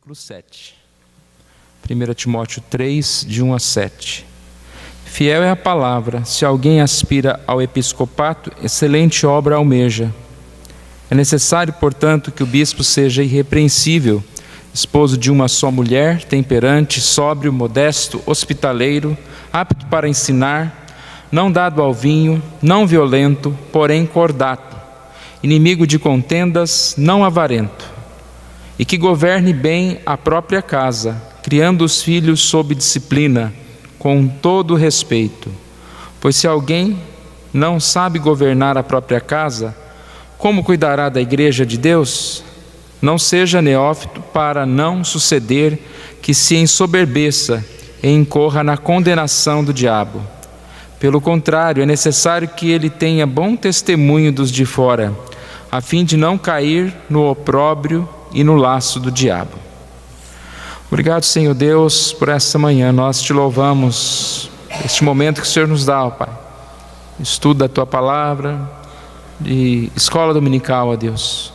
versículo 7. 1 Timóteo 3, de 1 a 7. Fiel é a palavra, se alguém aspira ao episcopato, excelente obra almeja. É necessário, portanto, que o bispo seja irrepreensível, esposo de uma só mulher, temperante, sóbrio, modesto, hospitaleiro, apto para ensinar, não dado ao vinho, não violento, porém cordato, inimigo de contendas, não avarento, e que governe bem a própria casa, criando os filhos sob disciplina, com todo respeito. Pois se alguém não sabe governar a própria casa, como cuidará da igreja de Deus? Não seja neófito para não suceder que se ensoberbeça e incorra na condenação do diabo. Pelo contrário, é necessário que ele tenha bom testemunho dos de fora, a fim de não cair no opróbrio e no laço do diabo. Obrigado, Senhor Deus, por essa manhã. Nós te louvamos, este momento que o Senhor nos dá, ó Pai. Estudo da Tua Palavra, de escola dominical, ó Deus.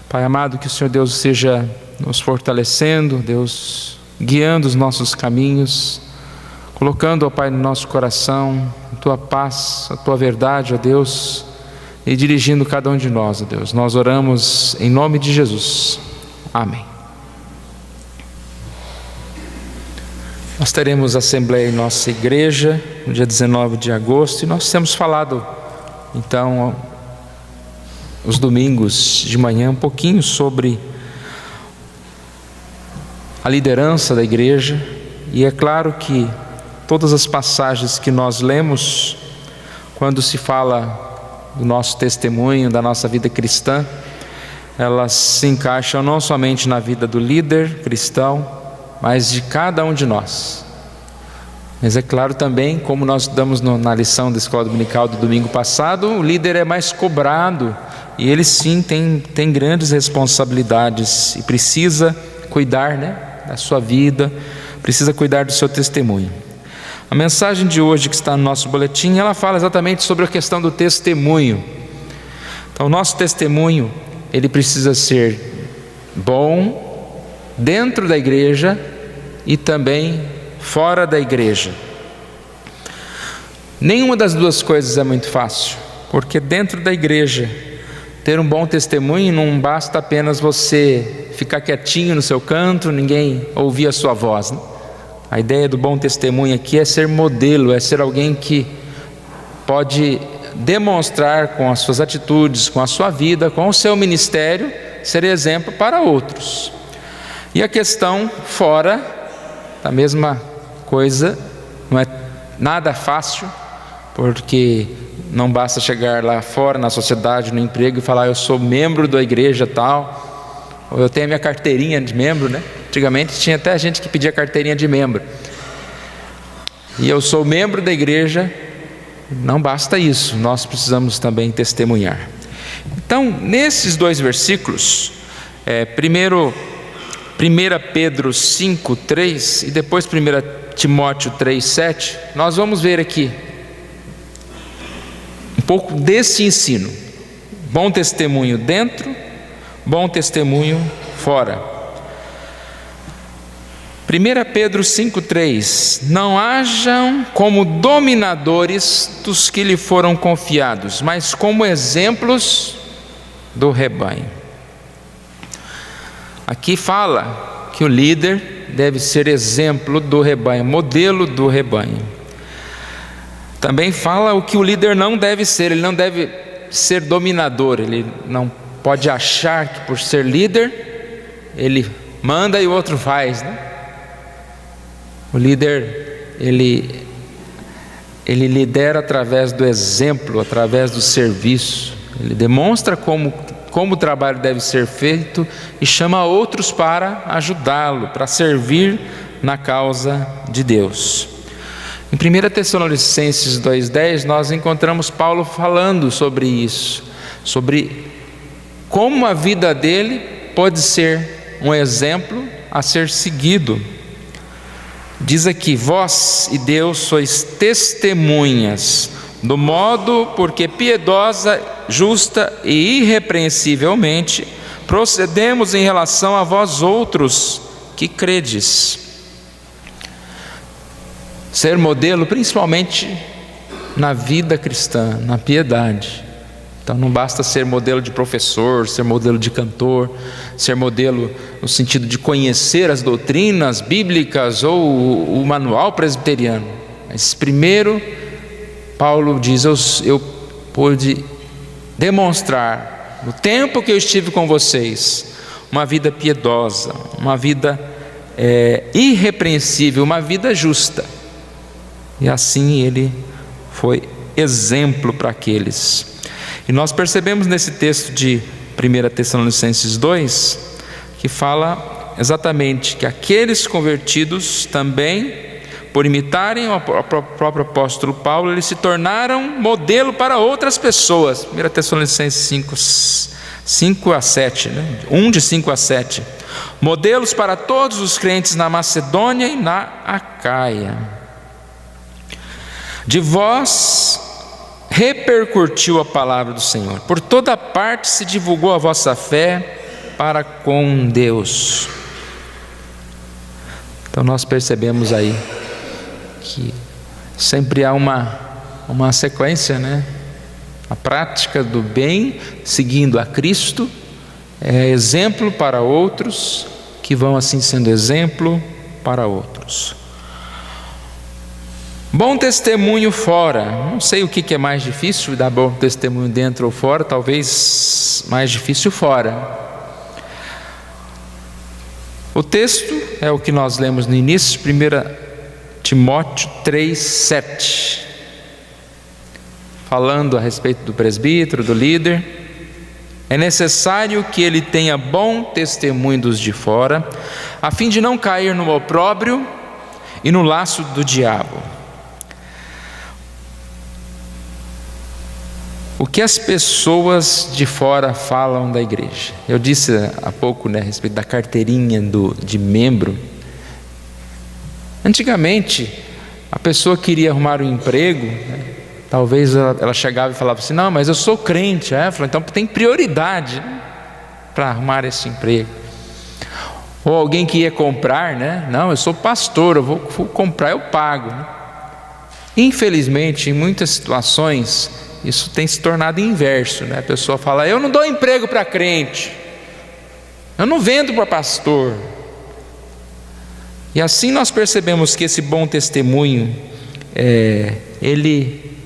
Pai amado, que o Senhor Deus seja nos fortalecendo, Deus, guiando os nossos caminhos, colocando, ó Pai, no nosso coração a Tua paz, a Tua verdade, ó Deus, e dirigindo cada um de nós, ó Deus. Nós oramos em nome de Jesus. Amém. Nós teremos assembleia em nossa igreja no dia 19 de agosto e nós temos falado, então, os domingos de manhã um pouquinho sobre a liderança da igreja. E é claro que todas as passagens que nós lemos, quando se fala do nosso testemunho, da nossa vida cristã, elas se encaixam não somente na vida do líder cristão, mas de cada um de nós. Mas é claro também, como nós estudamos na lição da escola dominical do domingo passado, o líder é mais cobrado e ele sim tem grandes responsabilidades e precisa cuidar, da sua vida, precisa cuidar do seu testemunho. A mensagem de hoje que está no nosso boletim, ela fala exatamente sobre a questão do testemunho. Então o nosso testemunho, ele precisa ser bom dentro da igreja e também fora da igreja. Nenhuma das duas coisas é muito fácil, porque dentro da igreja ter um bom testemunho não basta apenas você ficar quietinho no seu canto, ninguém ouvir a sua voz, A ideia do bom testemunho aqui é ser modelo, é ser alguém que pode demonstrar com as suas atitudes, com a sua vida, com o seu ministério, ser exemplo para outros. E a questão fora, a mesma coisa, não é nada fácil, porque não basta chegar lá fora na sociedade, no emprego e falar eu sou membro da igreja tal, ou eu tenho a minha carteirinha de membro, Antigamente tinha até gente que pedia carteirinha de membro. E eu sou membro da igreja, não basta isso, nós precisamos também testemunhar. Então, nesses dois versículos, primeiro 1 Pedro 5, 3 e depois 1 Timóteo 3, 7, nós vamos ver aqui um pouco desse ensino. Bom testemunho dentro, bom testemunho fora. 1 Pedro 5, 3: Não hajam como dominadores dos que lhe foram confiados, mas como exemplos do rebanho. Aqui fala que o líder deve ser exemplo do rebanho, modelo do rebanho. Também fala o que o líder não deve ser, ele não deve ser dominador, ele não pode achar que por ser líder, ele manda e o outro faz, O líder, ele lidera através do exemplo, através do serviço, ele demonstra como o trabalho deve ser feito e chama outros para ajudá-lo, para servir na causa de Deus. Em 1 Tessalonicenses 2,10 nós encontramos Paulo falando sobre isso, sobre como a vida dele pode ser um exemplo a ser seguido. Diz aqui: vós e Deus sois testemunhas do modo porque piedosa, justa e irrepreensivelmente procedemos em relação a vós outros que credes. Ser modelo principalmente na vida cristã, na piedade. Então não basta ser modelo de professor, ser modelo de cantor, ser modelo no sentido de conhecer as doutrinas bíblicas ou o manual presbiteriano. Mas primeiro, Paulo diz, eu pude demonstrar, no tempo que eu estive com vocês, uma vida piedosa, uma vida irrepreensível, uma vida justa. E assim ele foi exemplo para aqueles. E nós percebemos nesse texto de 1 Tessalonicenses 2, que fala exatamente que aqueles convertidos também, por imitarem o próprio apóstolo Paulo, eles se tornaram modelo para outras pessoas. 1 Tessalonicenses 5 a 7, 1 de 5 a 7. Modelos para todos os crentes na Macedônia e na Acaia. De vós repercutiu a palavra do Senhor. Por toda parte se divulgou a vossa fé para com Deus. Então nós percebemos aí que sempre há uma sequência, A prática do bem, seguindo a Cristo, é exemplo para outros, que vão assim sendo exemplo para outros. Bom testemunho fora. Não sei o que é mais difícil, dar bom testemunho dentro ou fora, talvez mais difícil fora. O texto é o que nós lemos no início, 1 Timóteo 3:7, falando a respeito do presbítero, do líder. É necessário que ele tenha bom testemunho dos de fora, a fim de não cair no opróbrio e no laço do diabo. O que as pessoas de fora falam da igreja? Eu disse há pouco, a respeito da carteirinha de membro. Antigamente, a pessoa queria arrumar um emprego, talvez ela chegava e falava assim, não, mas eu sou crente. Eu falava, então tem prioridade para arrumar esse emprego. Ou alguém que ia comprar, não, eu sou pastor, eu vou comprar, eu pago. Infelizmente, em muitas situações, isso tem se tornado inverso, A pessoa fala, eu não dou emprego para crente, eu não vendo para pastor. E assim nós percebemos que esse bom testemunho, ele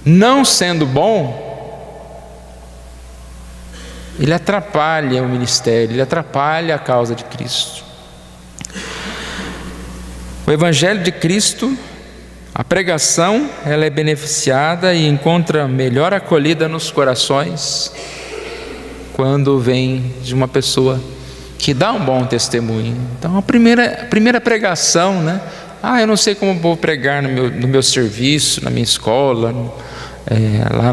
não sendo bom, ele atrapalha o ministério, ele atrapalha a causa de Cristo. O Evangelho de Cristo, a pregação, ela é beneficiada e encontra melhor acolhida nos corações quando vem de uma pessoa que dá um bom testemunho. Então a primeira pregação, eu não sei como vou pregar no meu serviço, na minha escola, lá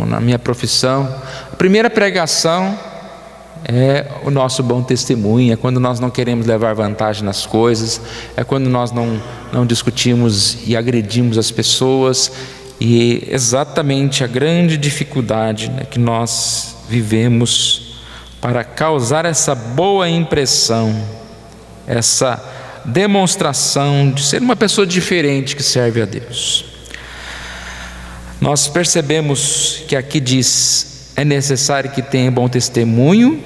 na minha profissão. A primeira pregação é o nosso bom testemunho, é quando nós não queremos levar vantagem nas coisas, é quando nós não discutimos e agredimos as pessoas. E exatamente a grande dificuldade que nós vivemos para causar essa boa impressão, essa demonstração de ser uma pessoa diferente que serve a Deus. Nós percebemos que aqui diz, é necessário que tenha bom testemunho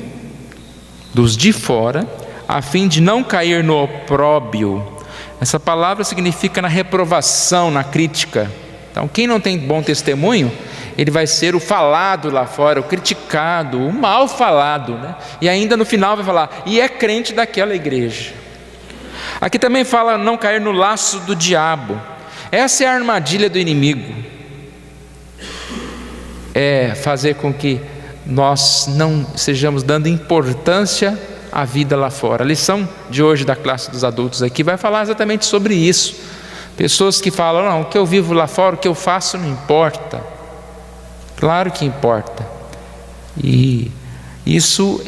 dos de fora, a fim de não cair no opróbio. Essa palavra significa na reprovação, na crítica. Então quem não tem bom testemunho, ele vai ser o falado lá fora, o criticado, o mal falado, E ainda no final vai falar, e é crente daquela igreja. Aqui também fala não cair no laço do diabo. Essa é a armadilha do inimigo, é fazer com que nós não estejamos dando importância à vida lá fora. A lição de hoje da classe dos adultos aqui vai falar exatamente sobre isso. Pessoas que falam, não, o que eu vivo lá fora, o que eu faço não importa. Claro que importa. E isso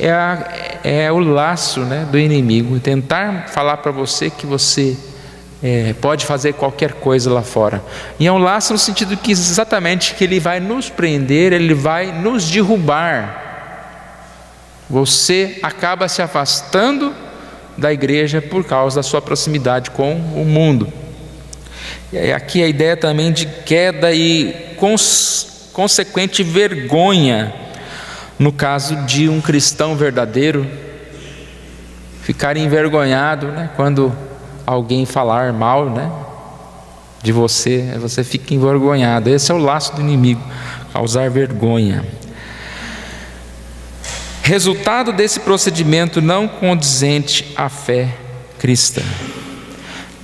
é o laço do inimigo, tentar falar para você que você pode fazer qualquer coisa lá fora. E é um laço no sentido que exatamente que ele vai nos prender, ele vai nos derrubar. Você acaba se afastando da igreja por causa da sua proximidade com o mundo. E aqui a ideia também de queda e consequente vergonha, no caso de um cristão verdadeiro, ficar envergonhado, né, quando alguém falar mal, né, de você, você fica envergonhado. Esse é o laço do inimigo, causar vergonha. Resultado desse procedimento não condizente à fé cristã.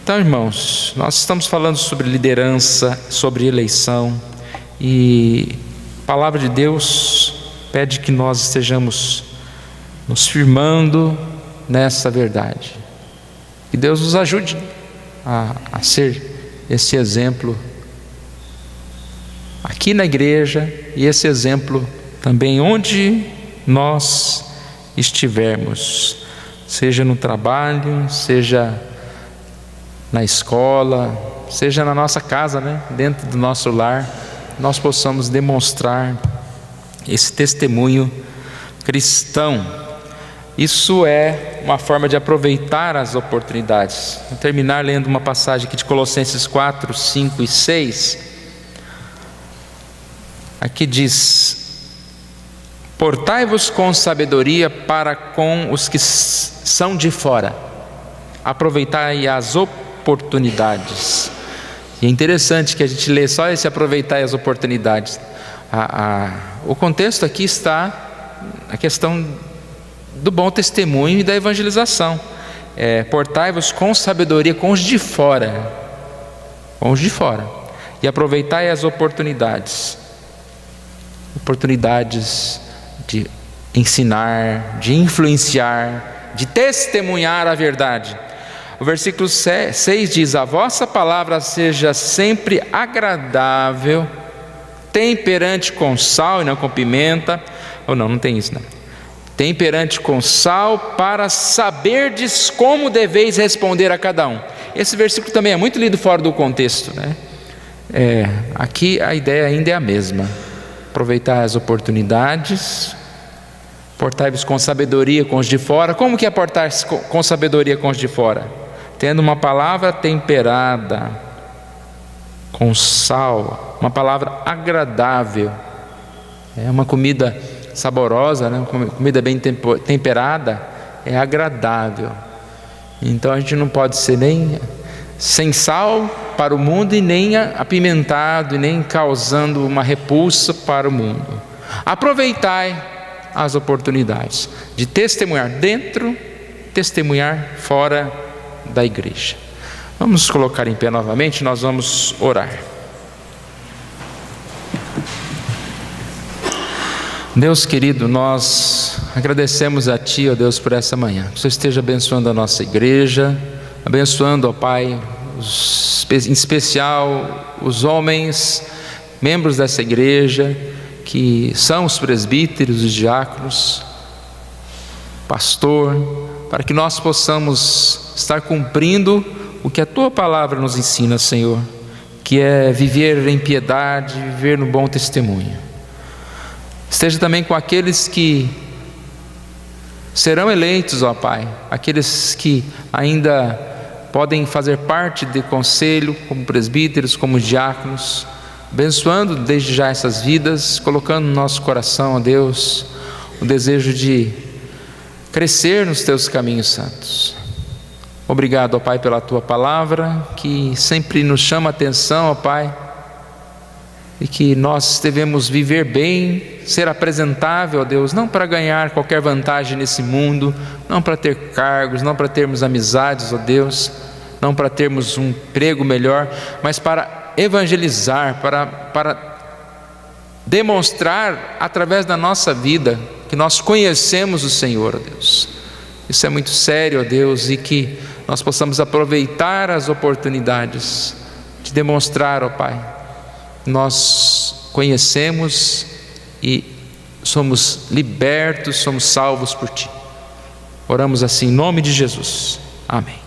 Então, irmãos, nós estamos falando sobre liderança, sobre eleição, e a palavra de Deus pede que nós estejamos nos firmando nessa verdade. Que Deus nos ajude a ser esse exemplo aqui na igreja, e esse exemplo também onde nós estivermos, seja no trabalho, seja na escola, seja na nossa casa, né? Dentro do nosso lar, nós possamos demonstrar esse testemunho cristão. Isso é uma forma de aproveitar as oportunidades. Vou terminar lendo uma passagem aqui de Colossenses 4, 5 e 6. Aqui diz: portai-vos com sabedoria para com os que são de fora, aproveitai as oportunidades. E é interessante que a gente lê só esse aproveitar as oportunidades. O contexto aqui está a questão do bom testemunho e da evangelização. Portai-vos com sabedoria com os de fora, e aproveitai as oportunidades de ensinar, de influenciar, de testemunhar a verdade. O versículo 6 diz: a vossa palavra seja sempre agradável, temperante com sal e não com pimenta. Ou não tem isso, não. Temperante com sal, para saberdes como deveis responder a cada um. Esse versículo também é muito lido fora do contexto, né? Aqui a ideia ainda é a mesma. Aproveitar as oportunidades, portai-vos com sabedoria com os de fora. Como que é portar-se com sabedoria com os de fora? Tendo uma palavra temperada com sal, uma palavra agradável. É uma comida saborosa, né? Uma comida bem temperada é agradável. Então a gente não pode ser nem sem sal para o mundo, e nem apimentado, e nem causando uma repulsa para o mundo. Aproveitai as oportunidades de testemunhar dentro, testemunhar fora da igreja. Vamos nos colocar em pé novamente, nós vamos orar. Deus querido, nós agradecemos a Ti, ó Deus, por essa manhã. Que o Senhor esteja abençoando a nossa igreja, abençoando, ó Pai, em especial os homens, membros dessa igreja, que são os presbíteros, os diáconos, pastor, para que nós possamos estar cumprindo o que a Tua palavra nos ensina, Senhor, que é viver em piedade, viver no bom testemunho. Esteja também com aqueles que serão eleitos, ó Pai, aqueles que ainda podem fazer parte do conselho, como presbíteros, como diáconos, abençoando desde já essas vidas, colocando no nosso coração, ó Deus, o desejo de crescer nos Teus caminhos santos. Obrigado, ó Pai, pela Tua palavra, que sempre nos chama a atenção, ó Pai, e que nós devemos viver bem, ser apresentável a Deus, não para ganhar qualquer vantagem nesse mundo, não para ter cargos, não para termos amizades, ó Deus, não para termos um emprego melhor, mas para evangelizar, para demonstrar através da nossa vida que nós conhecemos o Senhor, ó Deus. Isso é muito sério, ó Deus, e que nós possamos aproveitar as oportunidades de demonstrar, ó Pai, nós conhecemos e somos libertos, somos salvos por Ti. Oramos assim em nome de Jesus. Amém.